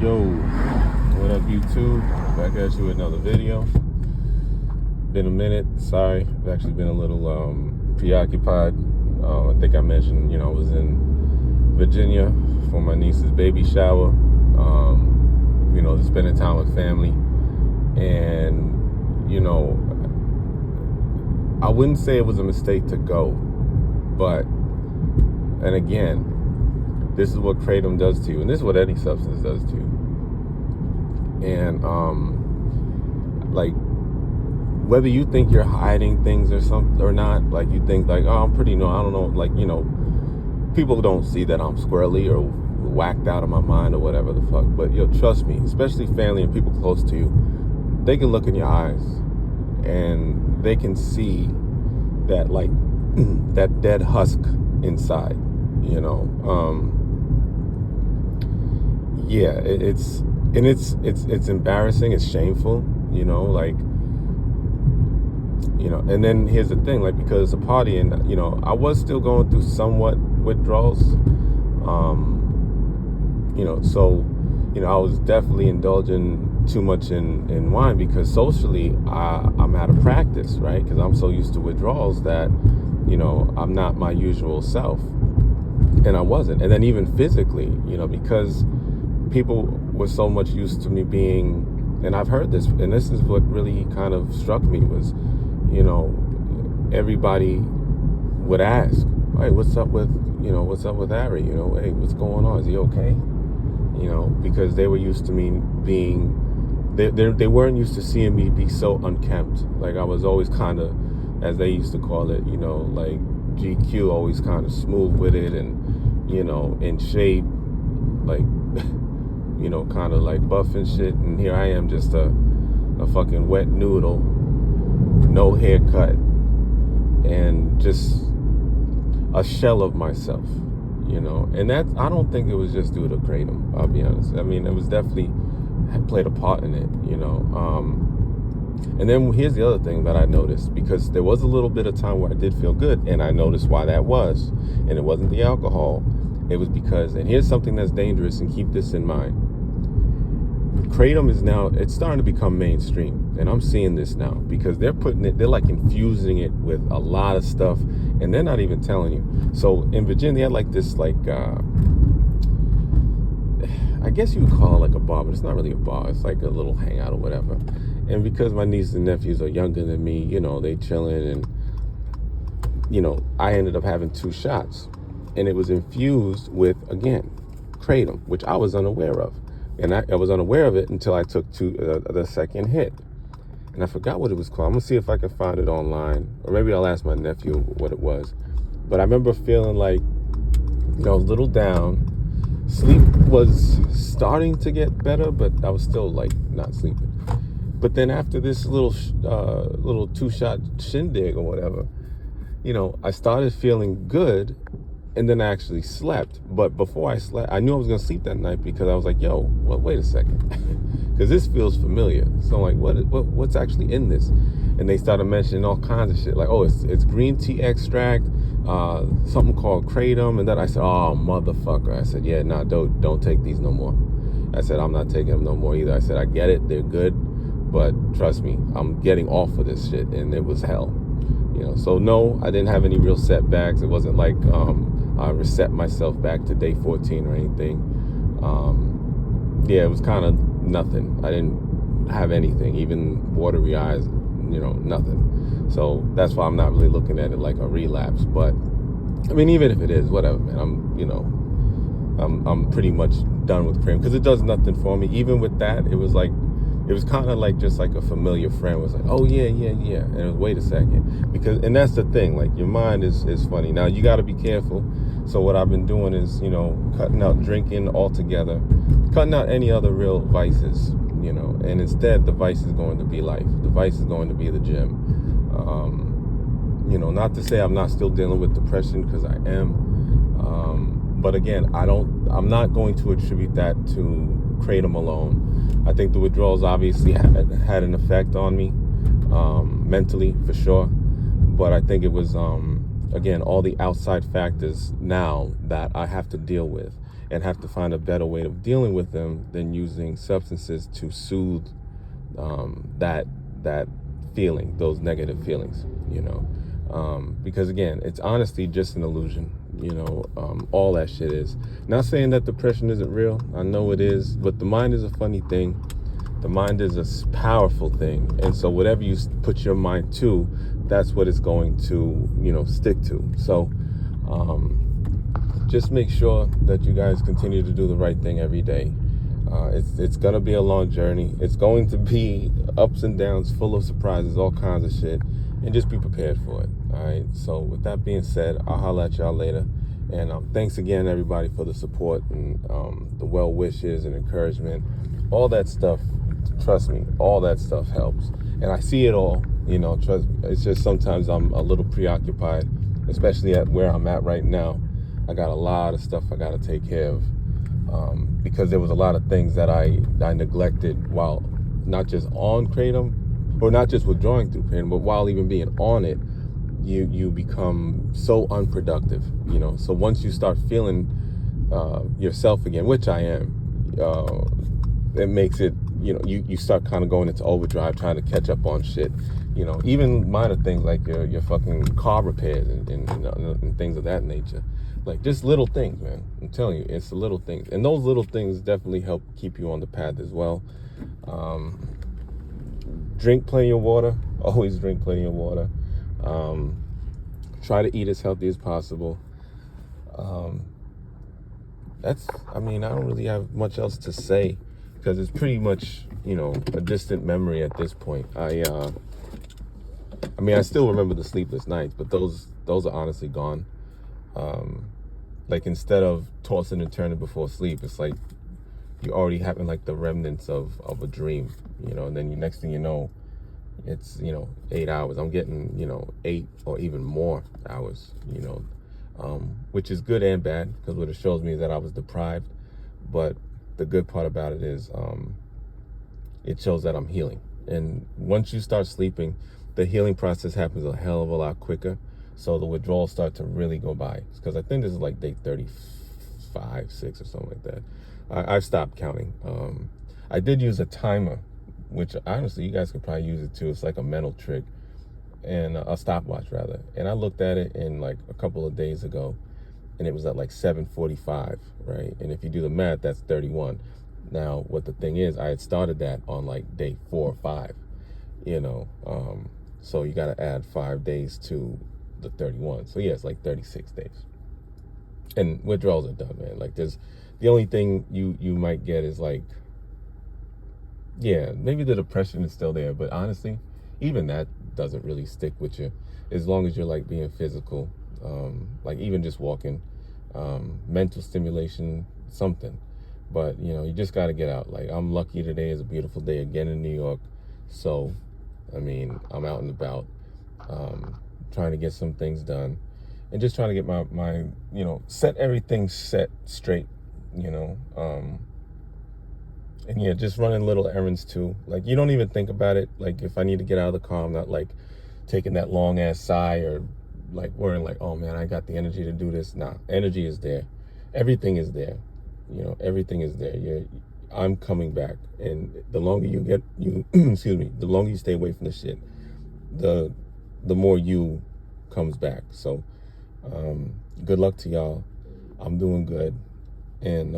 Yo, what up YouTube? Back at you with another video. Been a minute, sorry. I've actually been a little preoccupied. I think I mentioned, I was in Virginia for my niece's baby shower. Just spending time with family. And, I wouldn't say it was a mistake to go. But, and again, this is what Kratom does to you, and this is what any substance does to you. And whether you think you're hiding things or something or not, like you think like, oh, I'm pretty I don't know, people don't see that I'm squirrely or whacked out of my mind or whatever the fuck. But trust me, especially family and people close to you, they can look in your eyes and they can see that that dead husk inside, Yeah, it's embarrassing, it's shameful, and then here's the thing, because it's a party and, I was still going through somewhat withdrawals, so, I was definitely indulging too much in wine because socially I'm out of practice, right? Because I'm so used to withdrawals that, I'm not my usual self, and I wasn't. And then even physically, because people were so much used to me being, and I've heard this, and this is what really kind of struck me was, everybody would ask, hey, what's up with Harry? Hey, what's going on? Is he okay? Because they were used to me being, they weren't used to seeing me be so unkempt. Like I was always kind of, as they used to call it, like GQ, always kind of smooth with it and, in shape, like, kind of like buff and shit. And here I am, just a fucking wet noodle, no haircut, and just a shell of myself, And that, I don't think it was just due to Kratom, I'll be honest. I mean, it was definitely played a part in it, And then here's the other thing that I noticed, because there was a little bit of time where I did feel good, and I noticed why that was. And it wasn't the alcohol. It was because, and here's something that's dangerous, and keep this in mind. Kratom is now, it's starting to become mainstream, and I'm seeing this now because they're like infusing it with a lot of stuff, and they're not even telling you. So in Virginia, they had like this, I guess you would call it like a bar, but it's not really a bar. It's like a little hangout or whatever. And because my nieces and nephews are younger than me, they chilling, and I ended up having 2 shots, and it was infused with, again, Kratom, which I was unaware of. And I was unaware of it until I took the second hit. And I forgot what it was called. I'm going to see if I can find it online. Or maybe I'll ask my nephew what it was. But I remember feeling like, a little down. Sleep was starting to get better, but I was still, not sleeping. But then after this little 2-shot shindig or whatever, I started feeling good. And then I actually slept. But before I slept, I knew I was going to sleep that night because I was like, yo, well, wait a second. Because this feels familiar. So I'm like, what's actually in this? And they started mentioning all kinds of shit. Like, oh, it's green tea extract, something called Kratom. And then I said, oh, motherfucker. I said, yeah, nah, don't take these no more. I said, I'm not taking them no more either. I said, I get it. They're good. But trust me, I'm getting off of this shit. And it was hell. So no, I didn't have any real setbacks. It wasn't like I reset myself back to day 14 or anything. It was kind of nothing. I didn't have anything, even watery eyes, nothing. So that's why I'm not really looking at it like a relapse. But I mean, even if it is, whatever, man. I'm pretty much done with Kratom because it does nothing for me. Even with that, it was kind of like just like a familiar friend was like, oh yeah. And it was, wait a second, and that's the thing, like your mind is funny. Now you got to be careful. So what I've been doing is, cutting out drinking altogether, cutting out any other real vices, and instead the vice is going to be life. The vice is going to be the gym. Not to say I'm not still dealing with depression, because I am. But again, I'm not going to attribute that to Kratom alone. I think the withdrawals obviously had an effect on me, mentally for sure. But I think it was, again, all the outside factors now that I have to deal with. and have to find a better way of dealing with them than using substances to soothe that feeling, those negative feelings, because again, it's honestly just an illusion, all that shit is. Not saying that depression isn't real, I know it is, but the mind is a funny thing. The mind is a powerful thing, and so whatever you put your mind to, that's what it's going to, stick to. So just make sure that you guys continue to do the right thing every day. It's going to be a long journey. It's going to be ups and downs, full of surprises, all kinds of shit, and just be prepared for it. All right. So with that being said, I'll holler at y'all later. And thanks again, everybody, for the support and the well wishes and encouragement. All that stuff, trust me, all that stuff helps. And I see it all, trust me. It's just sometimes I'm a little preoccupied, especially at where I'm at right now. I got a lot of stuff I got to take care of. Because there was a lot of things that I neglected while not just on Kratom, or not just withdrawing through Kratom, but while even being on it, you become so unproductive, So once you start feeling yourself again, which I am, it makes it, you start kind of going into overdrive, trying to catch up on shit, even minor things like your fucking car repairs and things of that nature. Like, just little things, man. I'm telling you, it's the little things. And those little things definitely help keep you on the path as well. Drink plenty of water. Always drink plenty of water. Try to eat as healthy as possible. I don't really have much else to say, because it's pretty much, a distant memory at this point. I still remember the sleepless nights, but those are honestly gone. Like, instead of tossing and turning before sleep, it's like you already having like the remnants of a dream, and then next thing you know, it's 8 hours. I'm getting 8 or even more hours, which is good and bad, because what it shows me is that I was deprived. But the good part about it is it shows that I'm healing. And once you start sleeping, the healing process happens a hell of a lot quicker. So the withdrawals start to really go by, because I think this is like day 35, 6 or something like that. I've stopped counting. I did use a timer, which honestly, you guys could probably use it too. It's like a mental trick, and a stopwatch rather. And I looked at it in like a couple of days ago, and it was at like 7:45, right? And if you do the math, that's 31. Now, what the thing is, I had started that on like day 4 or 5, so you got to add 5 days to the 31. So yeah, it's like 36 days. And withdrawals are done, man. Like, the only thing you might get is like, yeah, maybe the depression is still there, but honestly, even that doesn't really stick with you, as long as you're like being physical, like even just walking, mental stimulation, something. But you just got to get out. Like, I'm lucky today is a beautiful day again in New York, so I'm out and about, trying to get some things done, and just trying to get my set everything set straight, and yeah, just running little errands too. Like, you don't even think about it. Like, if I need to get out of the car, I'm not like taking that long ass sigh, or like worrying like, oh man, I got the energy to do this. Nah, energy is there. Everything is there. Everything is there. I'm coming back, and the longer the longer you stay away from the shit, the more you comes back. So good luck to y'all. I'm doing good. And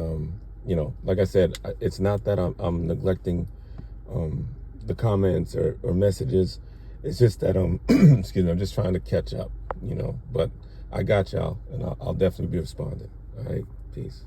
like I said, it's not that I'm neglecting the comments or messages. It's just that I'm just trying to catch up, but I got y'all, and I'll definitely be responding. All right, peace.